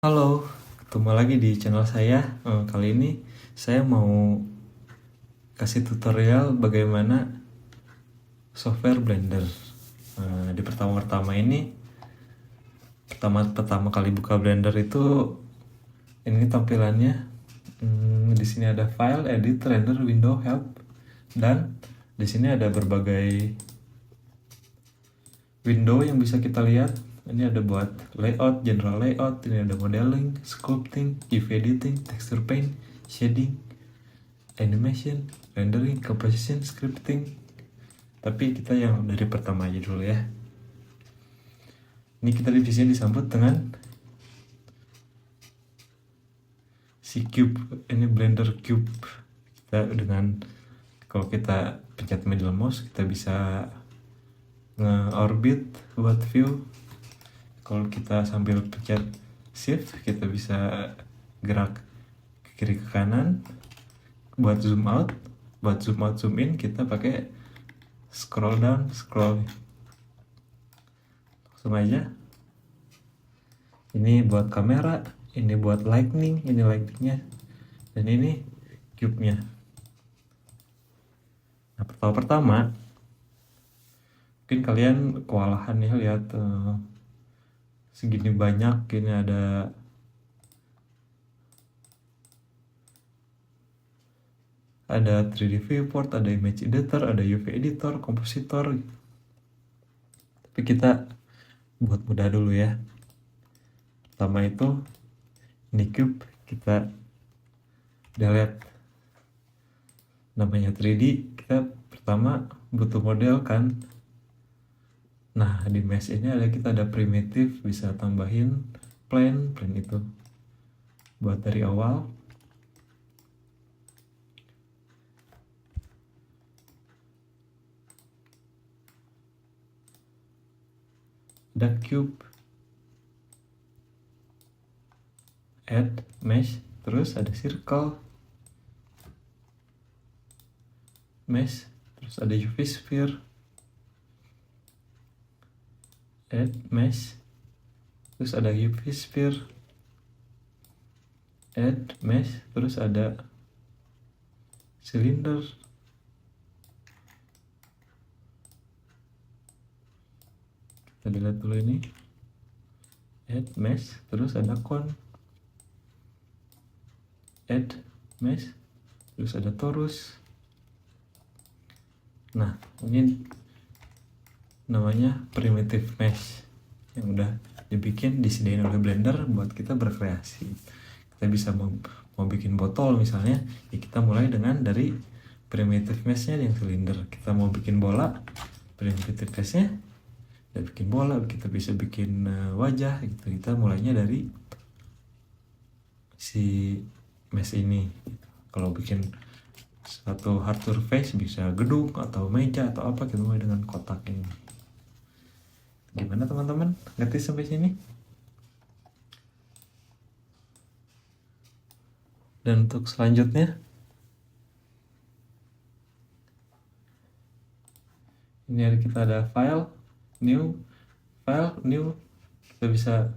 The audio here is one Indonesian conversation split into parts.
Halo, ketemu lagi di channel saya. Kali ini saya mau kasih tutorial bagaimana software Blender. Di pertama-tama ini, pertama kali buka Blender itu, ini tampilannya. Di sini ada file, edit, render, window, help, dan di sini ada berbagai window yang bisa kita lihat. Ini ada buat layout, general layout, ini ada modeling, sculpting, UV editing, texture paint, shading, animation, rendering, composition, scripting. Tapi kita yang dari pertama aja dulu ya. Ini kita di sini disambut dengan si cube. Ini Blender Cube. Kita dengan kalau kita pencet middle mouse kita bisa nge-orbit buat view. Kalau kita sambil pencet shift kita bisa gerak ke kiri ke kanan. Buat zoom out, zoom in kita pakai scroll down, scroll. Langsung aja. Ini buat kamera, ini buat lightning, ini lightingnya, dan ini cube-nya. Nah, pertama mungkin kalian kewalahan ya lihat segini banyak. Ini ada ada 3D viewport, ada image editor, ada UV editor, kompositor. Tapi kita buat mudah dulu ya. Pertama itu ini cube, kita udah lihat namanya 3D. Kita pertama butuh model kan. Nah, di mesh ini kita ada primitif, bisa tambahin plane itu buat dari awal. Ada cube, add mesh, terus ada circle, mesh, terus ada UV sphere, add mesh, terus ada UV sphere, add mesh, terus ada cylinder, kita lihat dulu ini, add mesh, terus ada cone, add mesh, terus ada torus. Nah, ini namanya primitive mesh yang udah dibikin, disediain oleh Blender buat kita berkreasi. Kita bisa mau bikin botol misalnya, ya kita mulai dari primitive meshnya yang silinder. Kita mau bikin bola, primitive meshnya udah bikin bola. Kita bisa bikin wajah gitu, kita mulainya dari si mesh ini. Kalau bikin satu hard surface bisa gedung atau meja atau apa, kita mulai dengan kotak ini. Gimana teman-teman? Ngerti sampai sini? Dan untuk selanjutnya, ini kita ada file, new, kita bisa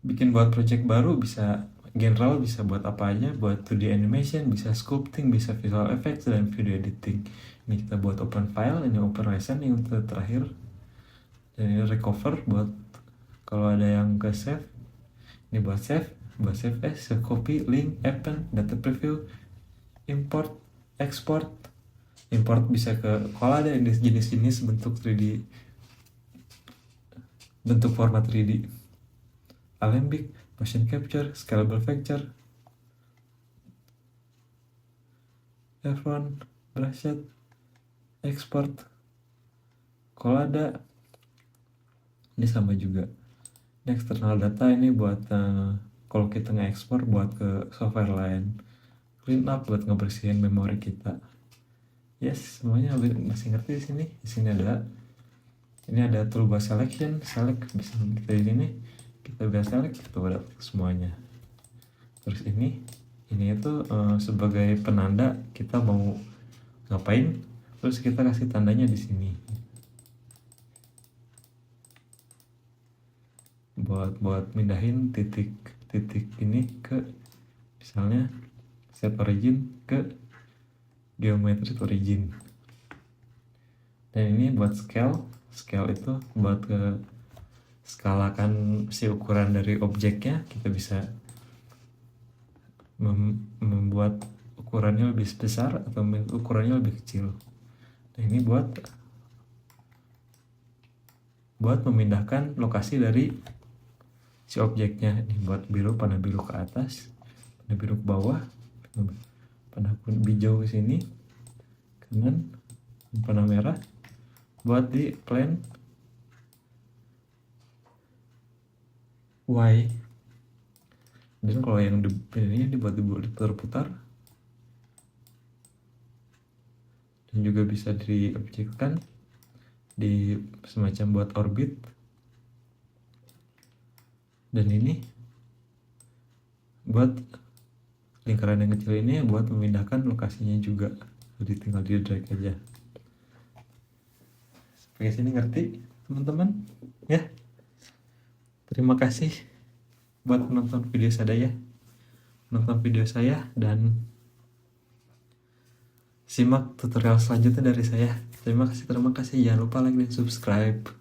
bikin buat project baru, bisa general, bisa buat apa aja, buat 2D animation, bisa sculpting, bisa visual effects, dan video editing. Ini kita buat open file, ini open recent yang terakhir, dan ini recover buat kalau ada yang ke save. Ini buat save as, copy, link, append, data preview, import, export. Import bisa ke kalau ada jenis-jenis bentuk 3D, bentuk format 3D, Alembic, motion capture, scalable vector, Efron, brushset, export. Kalau ada ini sama juga. Ini external data, ini buat kalau kita nge-export buat ke software lain. Clean up buat ngebersihin memori kita. Yes, semuanya masih ngerti di sini. Di sini ada toolbar selection, select bisa kita di sini. Kita bisa select, kita udah semuanya. Terus ini itu sebagai penanda kita mau ngapain. Terus kita kasih tandanya di sini. buat mindahin titik ini ke misalnya set origin ke geometric origin. Dan ini buat scale itu buat ke skalakan si ukuran dari objeknya, kita bisa membuat ukurannya lebih besar atau ukurannya lebih kecil. Nah, ini buat memindahkan lokasi dari si objeknya. Ini buat panah biru ke atas, panah biru ke bawah, panah hijau ke sini kanan, panah merah buat di plane Y. Dan kalau yang ini dibuat diputar-putar dan juga bisa diobjekkan di semacam buat orbit. Dan ini buat lingkaran yang kecil ini buat memindahkan lokasinya juga, jadi tinggal di drag aja. Sampai sini ngerti teman-teman ya? Terima kasih buat menonton video saya dan simak tutorial selanjutnya dari saya. Terima kasih. Jangan lupa like dan subscribe.